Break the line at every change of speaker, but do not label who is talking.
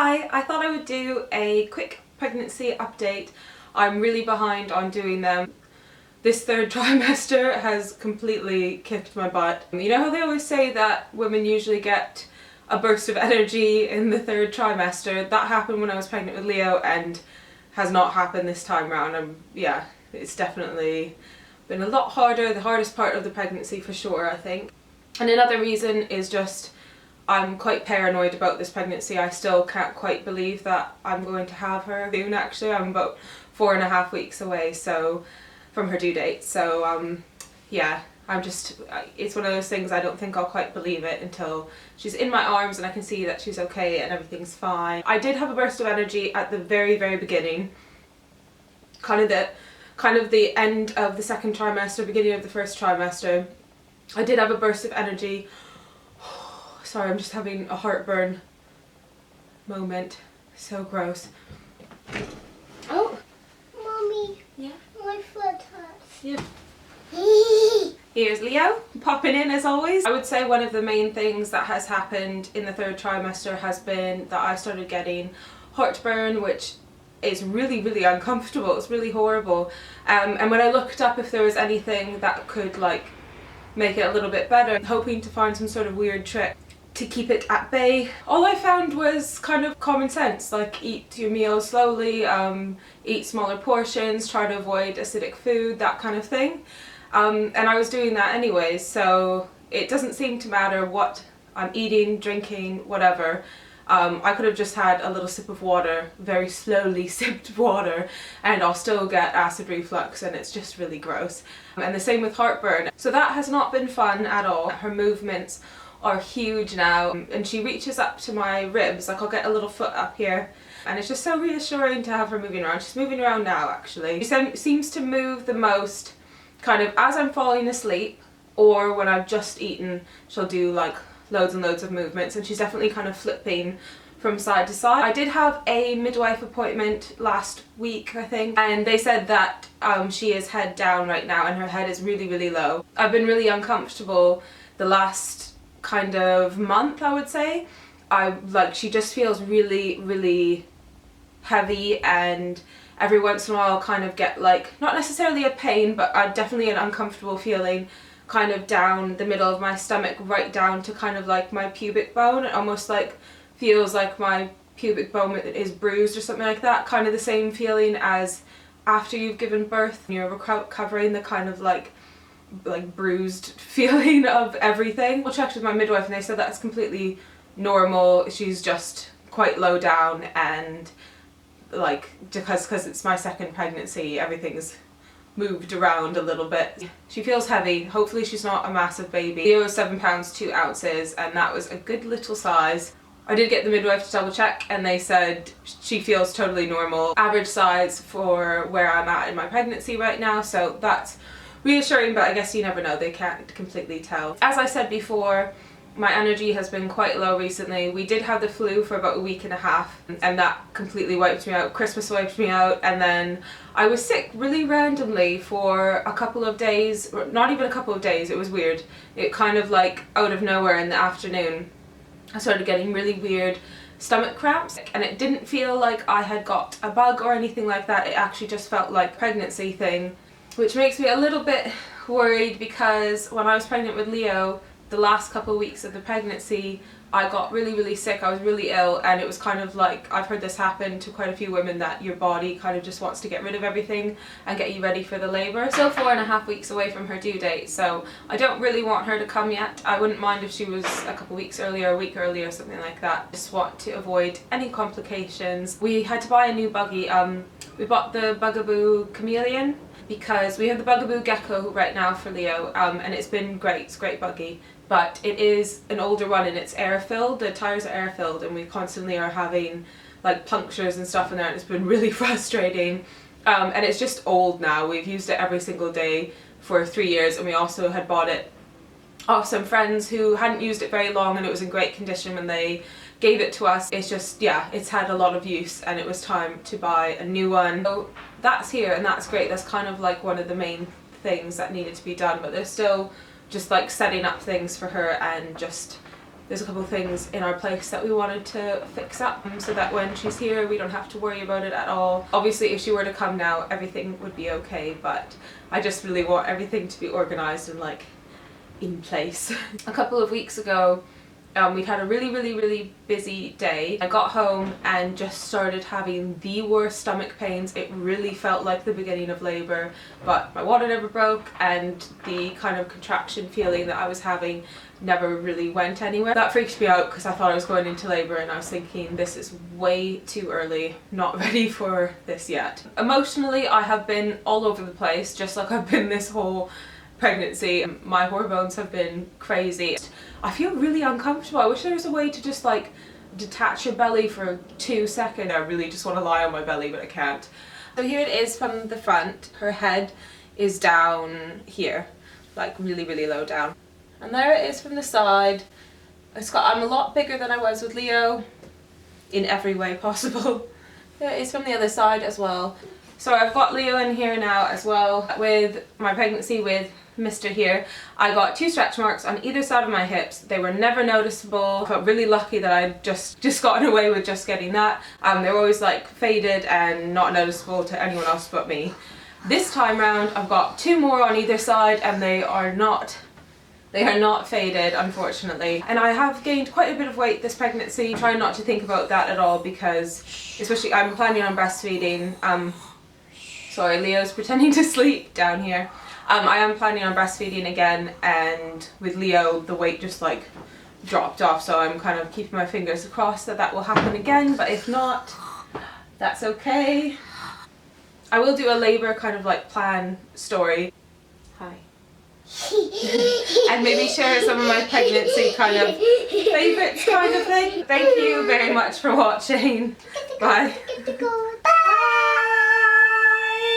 Hi, I thought I would do a quick pregnancy update. I'm really behind on doing them. This third trimester has completely kicked my butt. You know how they always say that women usually get a burst of energy in the third trimester? That happened when I was pregnant with Leo and has not happened this time around. Yeah, it's definitely been a lot harder, the hardest part of the pregnancy for sure, I think. And another reason is just I'm quite paranoid about this pregnancy. I still can't quite believe that I'm going to have her soon. Actually, I'm about 4.5 weeks away from her due date, so yeah, it's one of those things I don't think I'll quite believe it until she's in my arms and I can see that she's okay and everything's fine. I did have a burst of energy at the very beginning, kind of the end of the second trimester, beginning of the first trimester. I did have a burst of energy. Sorry, I'm just having a heartburn moment. So gross. Oh!
Mommy.
Yeah?
My foot hurts.
Yeah. Here's Leo, popping in as always. I would say one of the main things that has happened in the third trimester has been that I started getting heartburn, which is really uncomfortable. It's really horrible. And when I looked up if there was anything that could like make it a little bit better, hoping to find some sort of weird trick to keep it at bay, all I found was kind of common sense, like eat your meals slowly, eat smaller portions, try to avoid acidic food, that kind of thing. And I was doing that anyways, so it doesn't seem to matter what I'm eating, drinking, whatever. I could have just had a little sip of water, very slowly sipped water, and I'll still get acid reflux and it's just really gross. And the same with heartburn. So that has not been fun at all. Her movements are huge now and she reaches up to my ribs, like I'll get a little foot up here, and it's just so reassuring to have her moving around. She's moving around now actually. She seems to move the most kind of as I'm falling asleep or when I've just eaten. She'll do like loads and loads of movements and she's definitely kind of flipping from side to side. I did have a midwife appointment last week, I think, and they said that she is head down right now and her head is really low. I've been really uncomfortable the last kind of month, I would say. She just feels really heavy, and every once in a while I'll kind of get like, not necessarily a pain, but definitely an uncomfortable feeling kind of down the middle of my stomach, right down to kind of like my pubic bone. It almost like feels like my pubic bone is bruised or something like that. Kind of the same feeling as after you've given birth. You're recovering the kind of like bruised feeling of everything. I checked with my midwife and they said that's completely normal. She's just quite low down, and like because it's my second pregnancy, everything's moved around a little bit. She feels heavy. Hopefully she's not a massive baby. Leo is 7 pounds 2 ounces and that was a good little size. I did get the midwife to double check and they said she feels totally normal. Average size for where I'm at in my pregnancy right now, so that's reassuring, but I guess you never know, they can't completely tell. As I said before, my energy has been quite low recently. We did have the flu for about a week and a half and that completely wiped me out. Christmas wiped me out, and then I was sick really randomly for a couple of days, or not even a couple of days, it was weird. It kind of like out of nowhere in the afternoon I started getting really weird stomach cramps, and it didn't feel like I had got a bug or anything like that. It actually just felt like a pregnancy thing, which makes me a little bit worried because when I was pregnant with Leo, the last couple of weeks of the pregnancy, I got really sick. I was really ill, and it was kind of like, I've heard this happen to quite a few women, that your body kind of just wants to get rid of everything and get you ready for the labour. Still 4.5 weeks away from her due date, so I don't really want her to come yet. I wouldn't mind if she was a couple of weeks earlier, a week earlier, something like that. Just want to avoid any complications. We had to buy a new buggy. We bought the Bugaboo Chameleon because we have the Bugaboo Gecko right now for Leo, and it's been great. It's a great buggy, but it is an older one and it's air filled. The tires are air filled and we constantly are having like punctures and stuff in there, and it's been really frustrating. And it's just old now. We've used it every single day for 3 years, and we also had bought it off some friends who hadn't used it very long and it was in great condition when they gave it to us. It's just, yeah, it's had a lot of use and it was time to buy a new one. So that's here and that's great. That's kind of like one of the main things that needed to be done, but there's still just like setting up things for her and just there's a couple of things in our place that we wanted to fix up so that when she's here we don't have to worry about it at all. Obviously if she were to come now everything would be okay, but I just really want everything to be organised and like in place. A couple of weeks ago we'd had a really busy day. I got home and just started having the worst stomach pains. It really felt like the beginning of labour, but my water never broke and the kind of contraction feeling that I was having never really went anywhere. That freaked me out because I thought I was going into labour and I was thinking this is way too early, not ready for this yet. Emotionally I have been all over the place, just like I've been this whole pregnancy. My hormones have been crazy. I feel really uncomfortable. I wish there was a way to just like detach your belly for 2 seconds. I really just want to lie on my belly but I can't. So here it is from the front. Her head is down here, like really low down. And there it is from the side. I'm a lot bigger than I was with Leo in every way possible. There it is from the other side as well. So I've got Leo in here now as well. With my pregnancy with Mr. here, I got 2 stretch marks on either side of my hips. They were never noticeable. I felt really lucky that I'd just gotten away with just getting that. They were always like faded and not noticeable to anyone else but me. This time round I've got 2 more on either side and they are not faded, unfortunately. And I have gained quite a bit of weight this pregnancy. I'm trying not to think about that at all because especially I'm planning on breastfeeding. Sorry, Leo's pretending to sleep down here. I am planning on breastfeeding again, and with Leo the weight just like dropped off, so I'm kind of keeping my fingers crossed that that will happen again, but if not, that's okay. I will do a labour kind of like plan story. Hi. And maybe share some of my pregnancy kind of favourites kind of thing. Thank you very much for watching. Bye.